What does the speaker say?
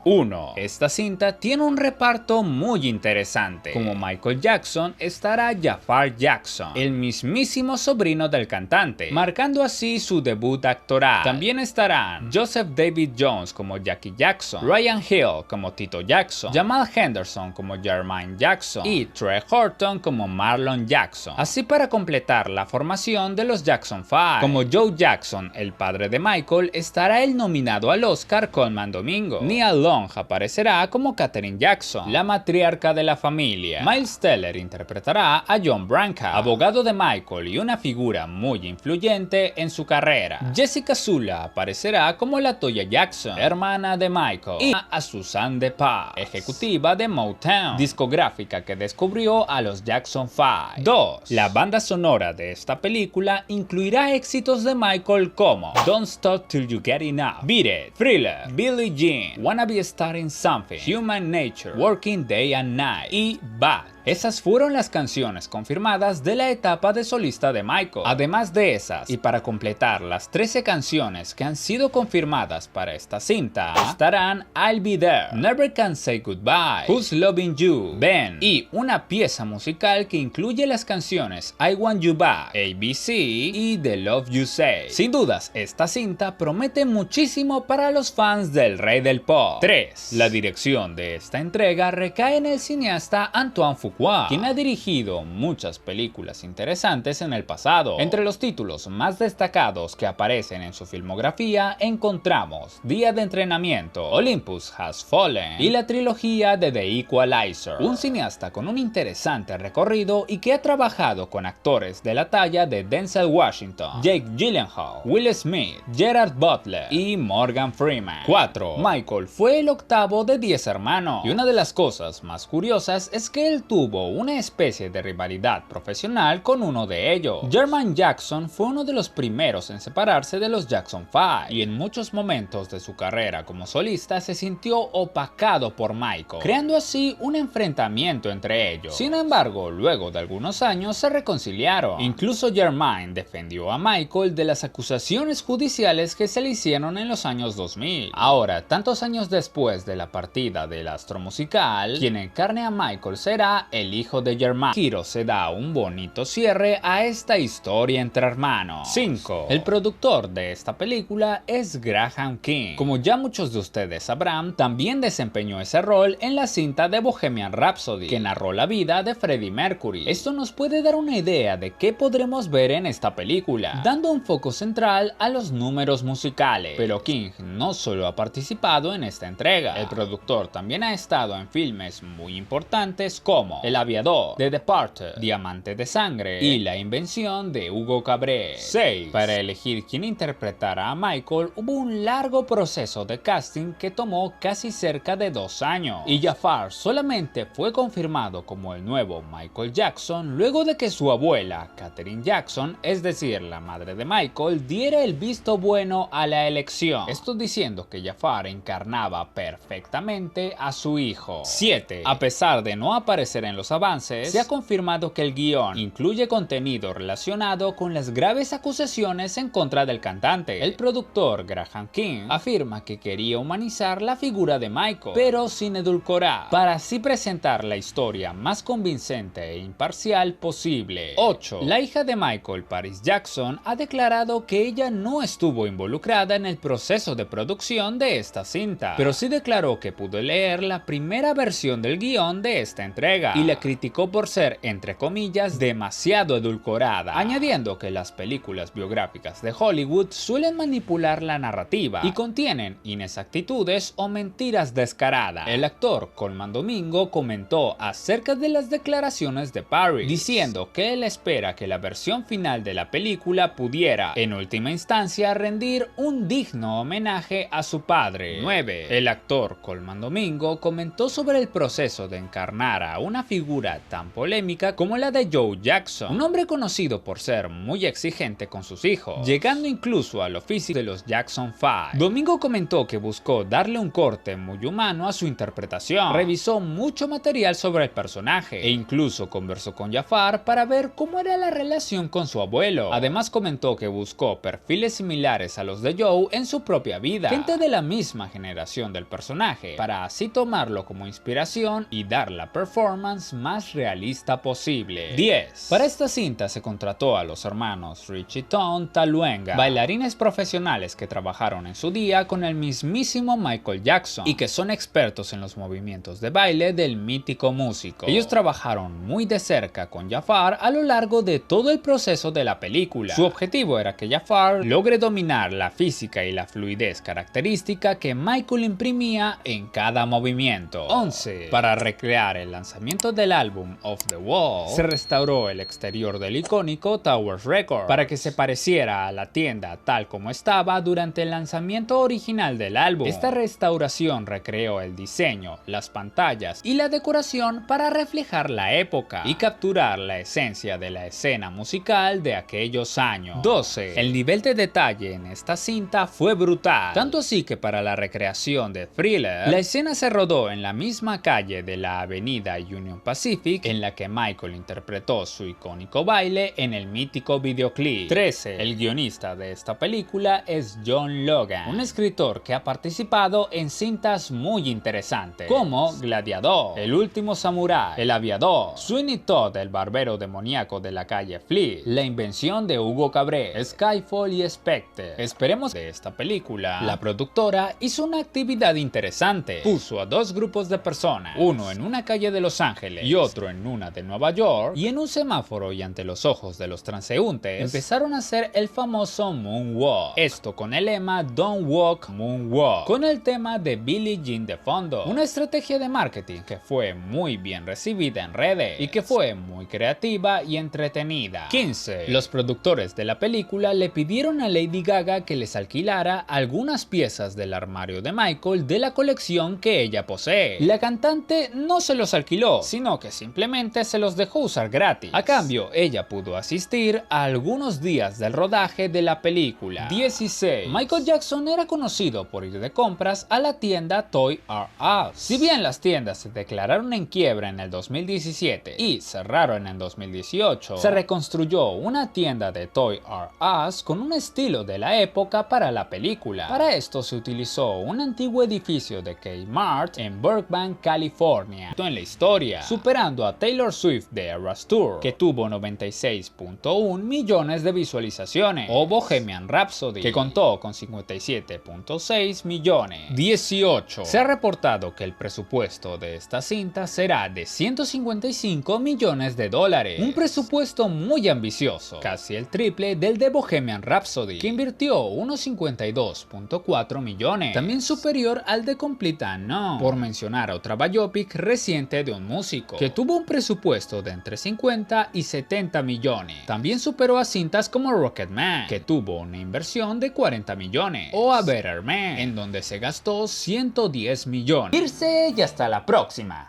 1. Esta cinta tiene un reparto muy interesante. Como Michael Jackson estará Jafar Jackson, el mismísimo sobrino del cantante, marcando así su debut actoral. También estarán Joseph David Jones como Jackie Jackson, Ryan Hill como Tito Jackson, Jamal Henderson como Jermaine Jackson y Trey Horton como Marlon Jackson, así para completar la formación de los Jackson 5. Como Joe Jackson, el padre de Michael, estará el nominado al Oscar Colman Domingo. Nia Long aparecerá como Katherine Jackson, la matriarca de la familia. Miles Teller interpretará a John Branca, abogado de Michael y una figura muy influyente en su carrera. Jessica Sula aparecerá como LaToya Jackson, hermana de Michael, y a Suzanne de Paz, ejecutiva de Motown, discográfica que descubrió a los Jackson 5. 2. La banda sonora de esta película incluirá éxitos de Michael como Don't Stop Till You Get Enough, Beat It, Thriller, Billie Jean, Wanna Be Starting Something, Human Nature, Working Day and Night y Bad. Esas fueron las canciones confirmadas de la etapa de solista de Michael. Además de esas, y para completar las 13 canciones que han sido confirmadas para esta cinta, estarán I'll Be There, Never Can Say Goodbye, Who's Loving You, Ben, y una pieza musical que incluye las canciones I Want You Back, ABC y The Love You Say. Sin dudas, esta cinta promete muchísimo para los fans del rey del pop. 3. La dirección de esta entrega recae en el cineasta Antoine Fuqua, quien ha dirigido muchas películas interesantes en el pasado. Entre los títulos más destacados que aparecen en su filmografía encontramos Día de Entrenamiento, Olympus Has Fallen y la trilogía de The Equalizer. Un cineasta con un interesante recorrido y que ha trabajado con actores de la talla de Denzel Washington, Jake Gyllenhaal, Will Smith, Gerard Butler y Morgan Freeman. 4. Michael fue el octavo de 10 hermanos, y una de las cosas más curiosas es que él tuvo una especie de rivalidad profesional con uno de ellos. Jermaine Jackson fue uno de los primeros en separarse de los Jackson 5 y en muchos momentos de su carrera como solista se sintió opacado por Michael, creando así un enfrentamiento entre ellos. Sin embargo, luego de algunos años se reconciliaron. Incluso Jermaine defendió a Michael de las acusaciones judiciales que se le hicieron en los años 2000. Ahora, tantos años después de la partida del astro musical, quien encarne a Michael será el hijo de Jermaine. Giro se da un bonito cierre a esta historia entre hermanos. 5. El productor de esta película es Graham King. Como ya muchos de ustedes sabrán, también desempeñó ese rol en la cinta de Bohemian Rhapsody, que narró la vida de Freddie Mercury. Esto nos puede dar una idea de qué podremos ver en esta película, dando un foco central a los números musicales. Pero King no solo ha participado en esta entrega, el productor también ha estado en filmes muy importantes como El Aviador, The Departed, Diamante de Sangre y La Invención de Hugo Cabret. 6. Para elegir quién interpretara a Michael hubo un largo proceso de casting que tomó casi cerca de 2 años, y Jafar solamente fue confirmado como el nuevo Michael Jackson luego de que su abuela, Katherine Jackson, es decir, la madre de Michael, diera el visto bueno a la elección. Esto diciendo que Jafar encarnaba perfectamente a su hijo. 7. A pesar de no aparecer en los avances, se ha confirmado que el guión incluye contenido relacionado con las graves acusaciones en contra del cantante. El productor Graham King afirma que quería humanizar la figura de Michael, pero sin edulcorar, para así presentar la historia más convincente e imparcial posible. 8. La hija de Michael, Paris Jackson, ha declarado que ella no estuvo involucrada en el proceso de producción de esta cinta, pero sí declaró que pudo leer la primera versión del guión de esta entrega y la criticó por ser, entre comillas, demasiado edulcorada, añadiendo que las películas biográficas de Hollywood suelen manipular la narrativa y contienen inexactitudes o mentiras descaradas. El actor Colman Domingo comentó acerca de las declaraciones de Paris, diciendo que él espera que la versión final de la película pudiera, en última instancia, rendir un digno homenaje a su padre. 9. El actor Colman Domingo comentó sobre el proceso de encarnar a una figura tan polémica como la de Joe Jackson, un hombre conocido por ser muy exigente con sus hijos, llegando incluso a lo físico de los Jackson 5. Domingo comentó que buscó darle un corte muy humano a su interpretación, revisó mucho material sobre el personaje e incluso conversó con Jafar para ver cómo era la relación con su abuelo. Además comentó que buscó perfiles similares a los de Joe en su propia vida, gente de la misma generación del personaje, para así tomarlo como inspiración y dar la performance más realista posible. 10. Para esta cinta se contrató a los hermanos Richie Ton Taluenga, bailarines profesionales que trabajaron en su día con el mismísimo Michael Jackson y que son expertos en los movimientos de baile del mítico músico. Ellos trabajaron muy de cerca con Jafar a lo largo de todo el proceso de la película. Su objetivo era que Jafar logre dominar la física y la fluidez característica que Michael imprimía en cada movimiento. 11. Para recrear el lanzamiento del álbum Off the Wall, se restauró el exterior del icónico Towers Records para que se pareciera a la tienda tal como estaba durante el lanzamiento original del álbum. Esta restauración recreó el diseño, las pantallas y la decoración para reflejar la época y capturar la esencia de la escena musical de aquellos años. 12. El nivel de detalle en esta cinta fue brutal, tanto así que para la recreación de Thriller, la escena se rodó en la misma calle de la avenida Union Pacific en la que Michael interpretó su icónico baile en el mítico videoclip. 13. El guionista de esta película es John Logan, un escritor que ha participado en cintas muy interesantes como Gladiador, El último samurái, El aviador, Sweeney Todd, el barbero demoníaco de la calle Flea, La invención de Hugo Cabret, Skyfall y Spectre. Esperemos de esta película. La productora hizo una actividad interesante. Puso a dos grupos de personas, uno en una calle de Los Ángeles y otro en una de Nueva York, y en un semáforo y ante los ojos de los transeúntes empezaron a hacer el famoso Moonwalk. Esto con el lema Don't Walk, Moonwalk, con el tema de Billie Jean de fondo. Una estrategia de marketing que fue muy bien recibida en redes y que fue muy creativa y entretenida. 15. Los productores de la película le pidieron a Lady Gaga que les alquilara algunas piezas del armario de Michael de la colección que ella posee. La cantante no se los alquiló, sino que simplemente se los dejó usar gratis. A cambio, ella pudo asistir a algunos días del rodaje de la película. 16. Michael Jackson era conocido por ir de compras a la tienda Toys R Us. Si bien las tiendas se declararon en quiebra en el 2017 y cerraron en 2018, se reconstruyó una tienda de Toys R Us con un estilo de la época para la película. Para esto se utilizó un antiguo edificio de Kmart en Burbank, California, en la historia, superando a Taylor Swift de Eras Tour, que tuvo 96.1 millones de visualizaciones, o Bohemian Rhapsody, que contó con 57.6 millones. 18. Se ha reportado que el presupuesto de esta cinta será de 155 millones de dólares, un presupuesto muy ambicioso, casi el triple del de Bohemian Rhapsody, que invirtió unos 52.4 millones, también superior al de Complete Unknown, por mencionar a otra biopic reciente de un músico, que tuvo un presupuesto de entre 50 y 70 millones. También superó a cintas como Rocketman, que tuvo una inversión de 40 millones, o a Better Man, en donde se gastó 110 millones. Irse y hasta la próxima.